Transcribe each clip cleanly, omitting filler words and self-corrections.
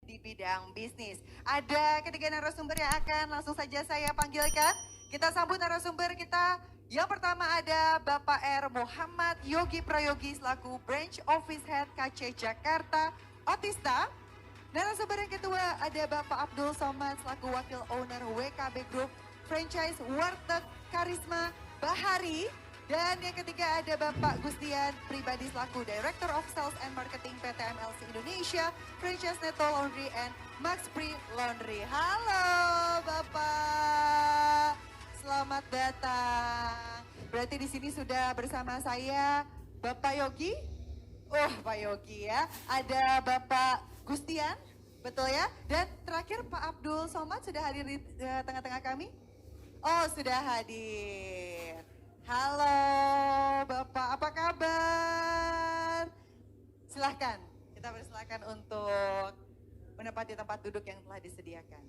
di bidang bisnis. Ada ketiga narasumber yang akan langsung saja saya panggilkan. Kita sambut narasumber kita. Yang pertama ada Bapak R. Muhammad Yogi Prayogi selaku Branch Office Head KC Jakarta Otista. Narasumber yang kedua ada Bapak Abdul Somad selaku Wakil Owner WKB Group Franchise Warteg Karisma Bahari. Dan yang ketiga ada Bapak Gustian Pribadi selaku Director of Sales and Marketing PT MLC Indonesia, Franchise Neto Laundry and Max Pri Laundry. Halo Bapak, selamat datang. Berarti di sini sudah bersama saya Bapak Yogi. Oh Pak Yogi ya, ada Bapak Gustian, betul ya? Dan terakhir Pak Abdul Somad sudah hadir di tengah-tengah kami? Oh sudah hadir. Halo Bapak, apa kabar? Silahkan, kita persilahkan untuk menempati tempat duduk yang telah disediakan.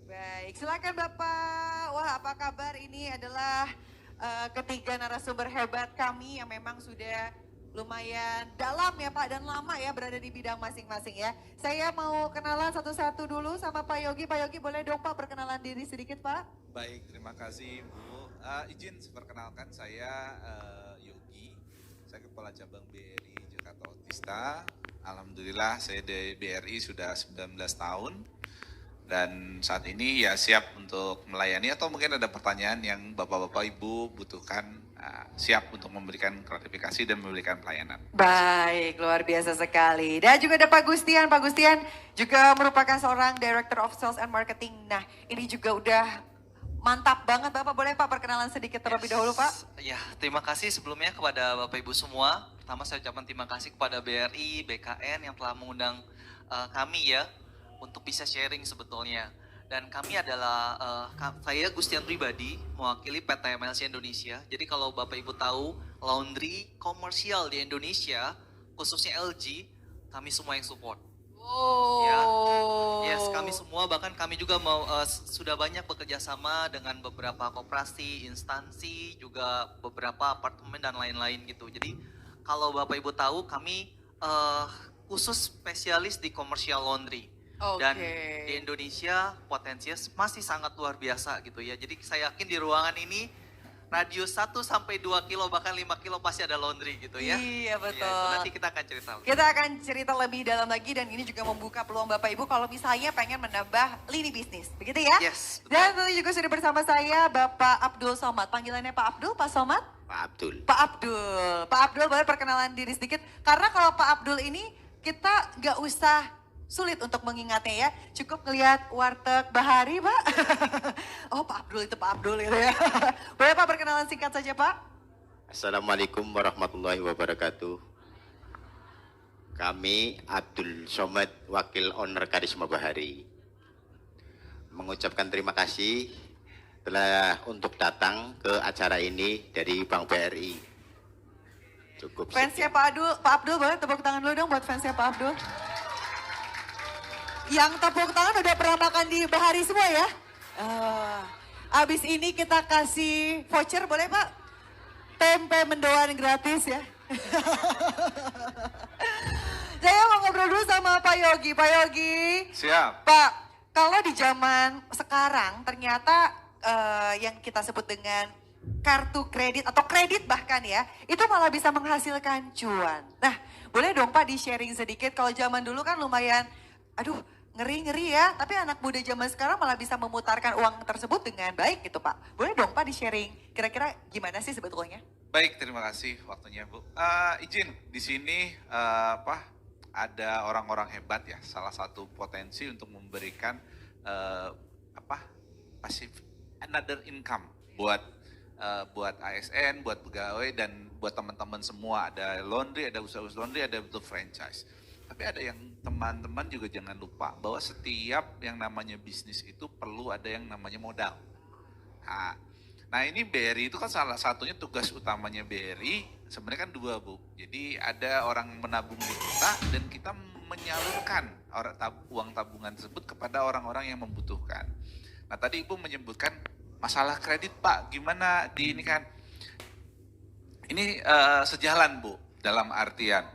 Baik, silakan Bapak. Wah, apa kabar? Ini adalah ketiga narasumber hebat kami yang memang sudah lumayan dalam ya Pak dan lama ya berada di bidang masing-masing ya. Saya mau kenalan satu-satu dulu sama Pak Yogi. Pak Yogi boleh dong Pak perkenalan diri sedikit Pak? Baik, terima kasih Bu. Izin perkenalkan saya Yogi, saya Kepala Cabang BRI Jakarta Otista. Alhamdulillah saya di BRI sudah 19 tahun. Dan saat ini ya siap untuk melayani atau mungkin ada pertanyaan yang Bapak-Bapak Ibu butuhkan, siap untuk memberikan klarifikasi dan memberikan pelayanan. Baik, luar biasa sekali. Dan juga ada Pak Gustian. Pak Gustian juga merupakan seorang Director of Sales and Marketing. Nah, ini juga udah mantap banget Bapak. Boleh Pak perkenalan sedikit terlebih dahulu Pak? Ya, terima kasih sebelumnya kepada Bapak Ibu semua. Pertama saya ucapkan terima kasih kepada BRI, BKN yang telah mengundang kami ya untuk bisa sharing sebetulnya. Dan kami adalah, saya Gustian Pribadi, mewakili PT MLC Indonesia. Jadi kalau Bapak Ibu tahu, laundry komersial di Indonesia, khususnya LG, kami semua yang support. Oh. Ya, yes, kami semua, bahkan kami juga sudah banyak bekerja sama dengan beberapa koperasi, instansi, juga beberapa apartemen dan lain-lain gitu. Jadi kalau Bapak Ibu tahu, kami khusus spesialis di commercial laundry. Dan di Indonesia potensinya masih sangat luar biasa gitu ya. Jadi saya yakin di ruangan ini radius 1 sampai 2 kilo bahkan 5 kilo pasti ada laundry gitu ya. Iya betul. Ya, nanti kita akan cerita. Kita akan cerita lebih dalam lagi dan ini juga membuka peluang Bapak Ibu kalau misalnya pengen menambah lini bisnis. Begitu ya? Yes, betul. Dan tentu juga sudah bersama saya Bapak Abdul Somad. Panggilannya Pak Abdul, Pak Somad? Pak Abdul. Pak Abdul. Pak Abdul boleh perkenalan diri sedikit. Karena kalau Pak Abdul ini kita nggak usah sulit untuk mengingatnya ya. Cukup ngelihat Warteg Bahari Pak. Oh Pak Abdul itu Pak Abdul gitu ya. Boleh Pak perkenalan singkat saja Pak? Assalamualaikum warahmatullahi wabarakatuh. Kami Abdul Somad, Wakil Owner Karisma Bahari, mengucapkan terima kasih telah untuk datang ke acara ini dari Bank BRI. Cukup Fansnya sekian. Pak Abdul boleh tepuk tangan dulu dong buat fansnya Pak Abdul. Yang tepuk tangan udah pernah makan di Bahari semua ya? Abis ini kita kasih voucher boleh Pak? Tempe mendoan gratis ya. Saya mau ngobrol dulu sama Pak Yogi. Pak Yogi. Siap. Pak, kalau di zaman sekarang ternyata yang kita sebut dengan kartu kredit atau kredit bahkan ya, itu malah bisa menghasilkan cuan. Nah, boleh dong Pak di-sharing sedikit, kalau zaman dulu kan lumayan, aduh ngeri-ngeri ya, tapi anak muda zaman sekarang malah bisa memutarkan uang tersebut dengan baik gitu Pak. Boleh dong Pak di-sharing, kira-kira gimana sih sebetulnya? Baik, terima kasih waktunya Bu. Izin di sini ada orang-orang hebat ya. Salah satu potensi untuk memberikan pasif another income buat ASN, buat pegawai dan buat teman-teman semua. Ada laundry, ada usaha-usaha laundry, ada betul franchise. Tapi ada yang teman-teman juga jangan lupa bahwa setiap yang namanya bisnis itu perlu ada yang namanya modal. Nah ini BRI itu kan salah satunya tugas utamanya BRI sebenarnya kan 2 Bu. Jadi ada orang menabung di kita dan kita menyalurkan uang tabungan tersebut kepada orang-orang yang membutuhkan. Nah tadi Ibu menyebutkan masalah kredit Pak, gimana di ini kan? Ini sejalan Bu, dalam artian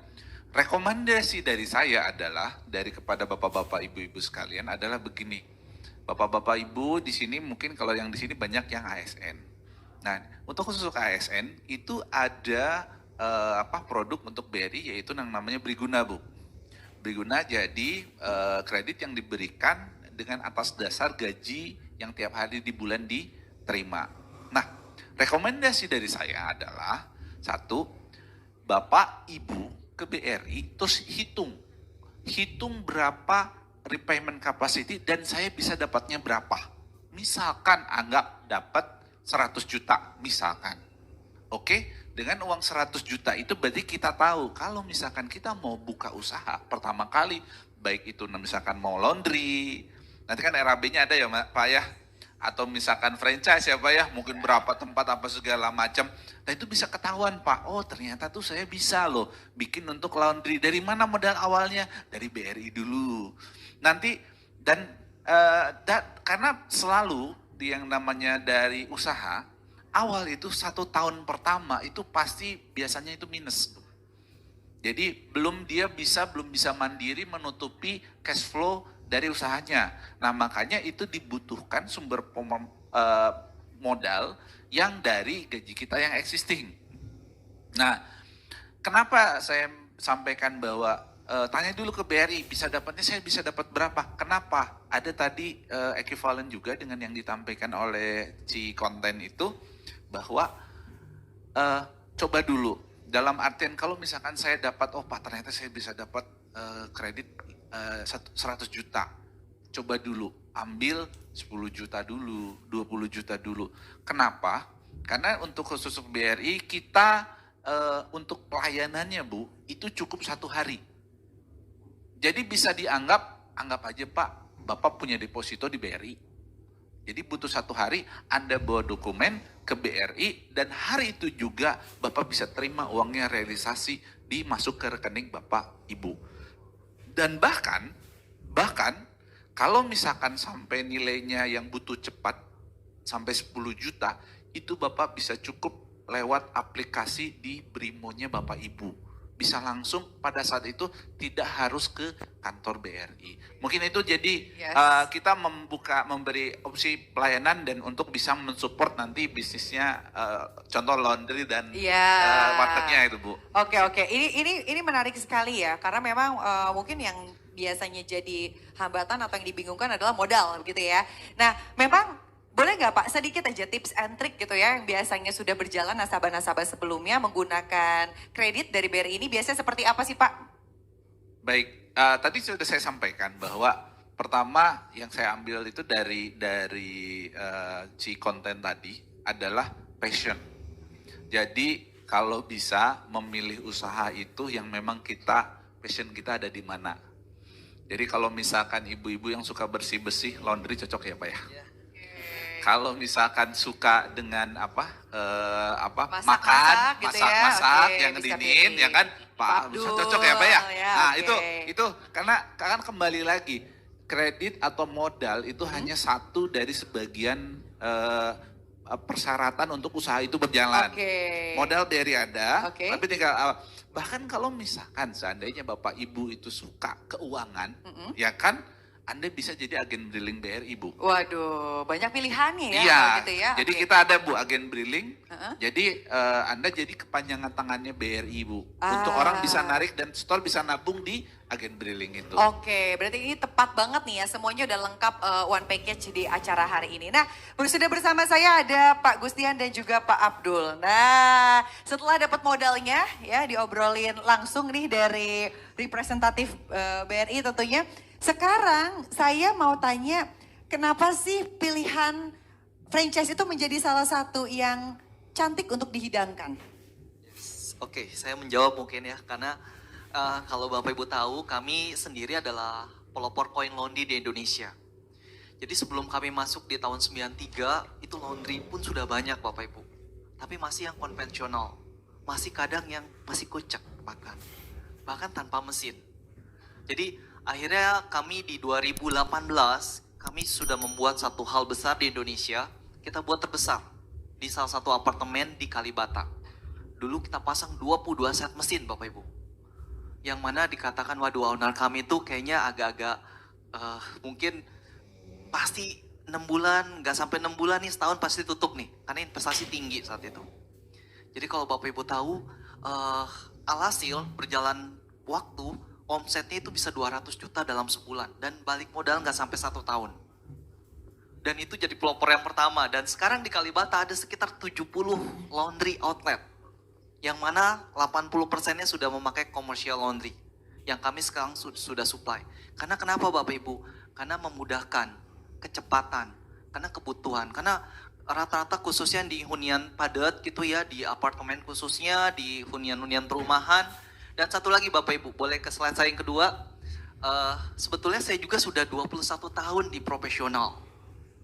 rekomendasi dari saya adalah dari kepada bapak-bapak ibu-ibu sekalian adalah begini. Bapak-bapak ibu di sini mungkin kalau yang di sini banyak yang ASN. Nah, untuk khusus ASN itu ada produk untuk BRI yaitu yang namanya Briguna, Bu. Briguna jadi kredit yang diberikan dengan atas dasar gaji yang tiap hari di bulan diterima. Nah, rekomendasi dari saya adalah satu, Bapak Ibu ke BRI terus hitung berapa repayment capacity dan saya bisa dapatnya berapa. Misalkan anggap dapat 100 juta misalkan. Oke, dengan uang 100 juta itu berarti kita tahu kalau misalkan kita mau buka usaha pertama kali, baik itu misalkan mau laundry, nanti kan RAB-nya ada ya Pak ya, atau misalkan franchise ya Pak ya, mungkin berapa tempat apa segala macam. Nah itu bisa ketahuan Pak, oh ternyata tuh saya bisa loh bikin untuk laundry. Dari mana modal awalnya? Dari BRI dulu. Nanti karena selalu yang namanya dari usaha, awal itu 1 tahun pertama itu pasti biasanya itu minus. Jadi belum bisa mandiri menutupi cash flow dari usahanya. Nah makanya itu dibutuhkan sumber modal yang dari gaji kita yang existing. Nah kenapa saya sampaikan bahwa tanya dulu ke BRI, saya bisa dapat berapa? Kenapa? Ada tadi equivalent juga dengan yang ditampilkan oleh si konten itu, bahwa coba dulu. Dalam artian kalau misalkan saya dapat, oh Pak ternyata saya bisa dapat kredit 100 juta. Coba dulu, ambil 10 juta dulu, 20 juta dulu. Kenapa? Karena untuk khusus BRI kita untuk pelayanannya Bu, itu cukup 1 hari. Jadi bisa anggap aja Pak, Bapak punya deposito di BRI. Jadi butuh 1 hari, Anda bawa dokumen ke BRI dan hari itu juga Bapak bisa terima uangnya realisasi dimasuk ke rekening Bapak Ibu. Dan bahkan kalau misalkan sampai nilainya yang butuh cepat sampai 10 juta, itu Bapak bisa cukup lewat aplikasi di Brimonya Bapak Ibu. Bisa langsung pada saat itu, tidak harus ke kantor BRI. Mungkin itu jadi kita memberi opsi pelayanan dan untuk bisa mensupport nanti bisnisnya, contoh laundry dan wartegnya itu Bu. Oke. Ini menarik sekali ya, karena memang mungkin yang biasanya jadi hambatan atau yang dibingungkan adalah modal begitu ya. Nah memang boleh nggak Pak sedikit aja tips and trick gitu ya yang biasanya sudah berjalan nasabah-nasabah sebelumnya menggunakan kredit dari BRI ini biasanya seperti apa sih Pak? Baik, tadi sudah saya sampaikan bahwa pertama yang saya ambil itu dari si konten tadi adalah passion. Jadi kalau bisa memilih usaha itu yang memang passion kita ada di mana. Jadi kalau misalkan ibu-ibu yang suka bersih-bersih, laundry cocok ya Pak ya? Kalau misalkan suka dengan masak yang dingin ya kan Pak bisa cocok ya Pak ya. Nah itu karena kembali lagi kredit atau modal itu hanya satu dari sebagian persyaratan untuk usaha itu berjalan. Modal dari ada, tapi tinggal bahkan kalau misalkan seandainya Bapak Ibu itu suka keuangan, ya kan? Anda bisa jadi agen briling BRI Bu. Waduh, banyak pilihannya ya. Iya, gitu ya. Jadi kita ada Bu agen briling. Jadi Anda jadi kepanjangan tangannya BRI Bu. Untuk orang bisa narik dan store bisa nabung di agen briling itu. Oke, berarti ini tepat banget nih ya. Semuanya udah lengkap one package di acara hari ini. Nah, sudah bersama saya ada Pak Gustian dan juga Pak Abdul. Nah, setelah dapat modalnya ya diobrolin langsung nih dari representatif BRI tentunya. Sekarang saya mau tanya, kenapa sih pilihan franchise itu menjadi salah satu yang cantik untuk dihidangkan? Oke, saya menjawab mungkin ya, karena kalau Bapak Ibu tahu, kami sendiri adalah pelopor koin laundry di Indonesia. Jadi sebelum kami masuk di tahun 93, itu laundry pun sudah banyak Bapak Ibu. Tapi masih yang konvensional, masih kadang yang masih kocak bahkan tanpa mesin. Jadi akhirnya kami di 2018, kami sudah membuat satu hal besar di Indonesia. Kita buat terbesar di salah satu apartemen di Kalibata. Dulu kita pasang 22 set mesin Bapak Ibu. yang mana dikatakan waduh owner kami itu kayaknya agak-agak mungkin pasti 6 bulan, nggak sampai 6 bulan nih, setahun pasti tutup nih, karena investasi tinggi saat itu. Jadi kalau Bapak Ibu tahu, alhasil berjalan waktu, omsetnya itu bisa 200 juta dalam sebulan, dan balik modal nggak sampai 1 tahun. Dan itu jadi pelopor yang pertama, dan sekarang di Kalibata ada sekitar 70 laundry outlet, yang mana 80%-nya sudah memakai commercial laundry, yang kami sekarang sudah supply. Karena kenapa Bapak Ibu? Karena memudahkan, kecepatan, karena kebutuhan, karena rata-rata khususnya di hunian padat gitu ya, di apartemen khususnya, di hunian-hunian perumahan. Dan satu lagi Bapak Ibu, boleh ke slide saya yang kedua. Sebetulnya saya juga sudah 21 tahun di profesional.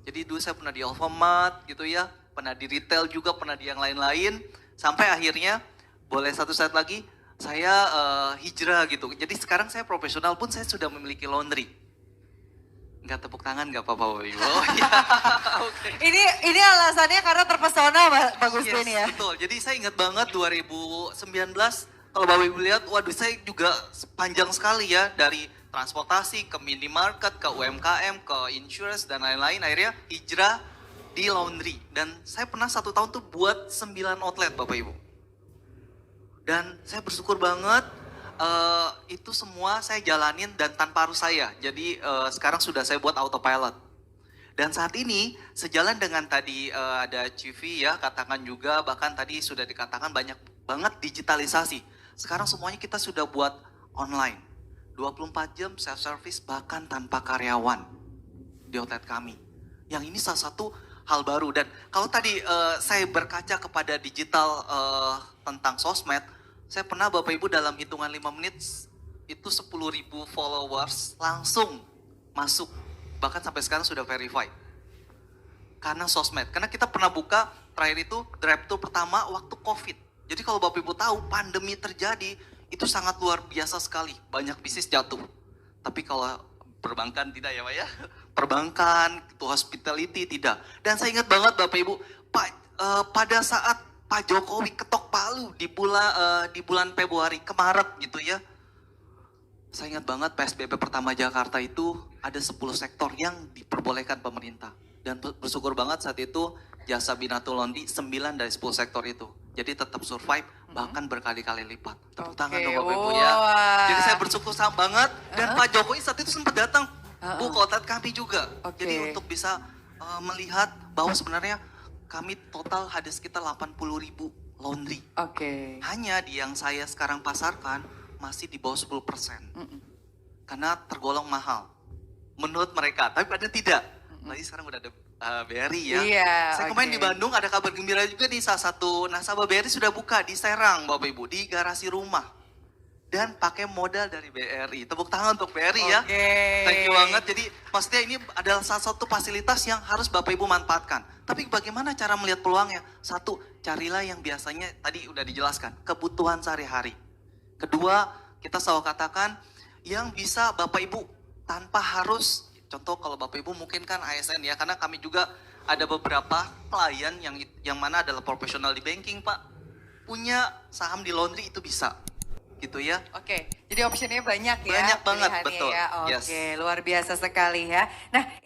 Jadi dulu saya pernah di Alfamart gitu ya, pernah di retail juga, pernah di yang lain-lain. Sampai akhirnya, boleh satu slide lagi, saya hijrah gitu. Jadi sekarang saya profesional pun saya sudah memiliki laundry. Nggak tepuk tangan nggak apa-apa Bapak Ibu? Oh, ya. Okay. Ini alasannya karena terpesona Pak Gustin ya? Betul, jadi saya ingat banget 2019, kalau Bapak Ibu lihat, waduh saya juga panjang sekali ya, dari transportasi, ke minimarket, ke UMKM, ke insurance, dan lain-lain. Akhirnya hijrah di laundry. Dan saya pernah 1 tahun tuh buat 9 outlet Bapak Ibu. Dan saya bersyukur banget, itu semua saya jalanin dan tanpa harus saya. Jadi sekarang sudah saya buat autopilot. Dan saat ini sejalan dengan tadi ada CV ya, katakan juga, bahkan tadi sudah dikatakan banyak banget digitalisasi. Sekarang semuanya kita sudah buat online. 24 jam self-service bahkan tanpa karyawan di outlet kami. Yang ini salah satu hal baru. Dan kalau tadi saya berkaca kepada digital tentang sosmed, saya pernah Bapak Ibu dalam hitungan 5 menit itu 10.000 followers langsung masuk. Bahkan sampai sekarang sudah verified. Karena sosmed. Karena kita pernah buka terakhir itu drive-thru pertama waktu COVID. Jadi kalau Bapak Ibu tahu pandemi terjadi, itu sangat luar biasa sekali. Banyak bisnis jatuh. Tapi kalau perbankan tidak ya Pak ya. Perbankan, itu hospitality tidak. Dan saya ingat banget Bapak Ibu, pada saat Pak Jokowi ketok palu di bulan Februari ke Maret gitu ya. Saya ingat banget PSBB pertama Jakarta itu ada 10 sektor yang diperbolehkan pemerintah. Dan bersyukur banget saat itu jasa Binatul Laundry 9 dari 10 sektor itu. Jadi tetap survive, bahkan berkali-kali lipat. Tepuk tangan dong Bapak Ibu ya. Jadi saya bersyukur banget. Dan Pak Jokowi saat itu sempat datang. Bu, ke outlet kami juga. Jadi untuk bisa melihat bahwa sebenarnya kami total ada sekitar 80.000 laundry. Hanya di yang saya sekarang pasarkan masih di bawah 10%. Karena tergolong mahal. Menurut mereka, tapi pada tidak. Lagi sekarang udah ada BRI ya. Iya, saya kemarin di Bandung ada kabar gembira juga nih, salah satu nasabah BRI sudah buka di Serang Bapak Ibu, di garasi rumah. Dan pakai modal dari BRI. Tepuk tangan untuk BRI ya. Thank you banget. Jadi maksudnya ini adalah salah satu fasilitas yang harus Bapak Ibu manfaatkan. Tapi bagaimana cara melihat peluangnya? Satu, carilah yang biasanya tadi udah dijelaskan, kebutuhan sehari-hari. Kedua, kita selalu katakan yang bisa Bapak Ibu tanpa harus, contoh kalau Bapak Ibu mungkin kan ASN ya, karena kami juga ada beberapa klien yang mana adalah profesional di banking Pak, punya saham di laundry itu bisa, gitu ya. Jadi optionnya banyak ya. Banyak banget, pilihannya betul. Ya. Yes. Luar biasa sekali ya. Nah.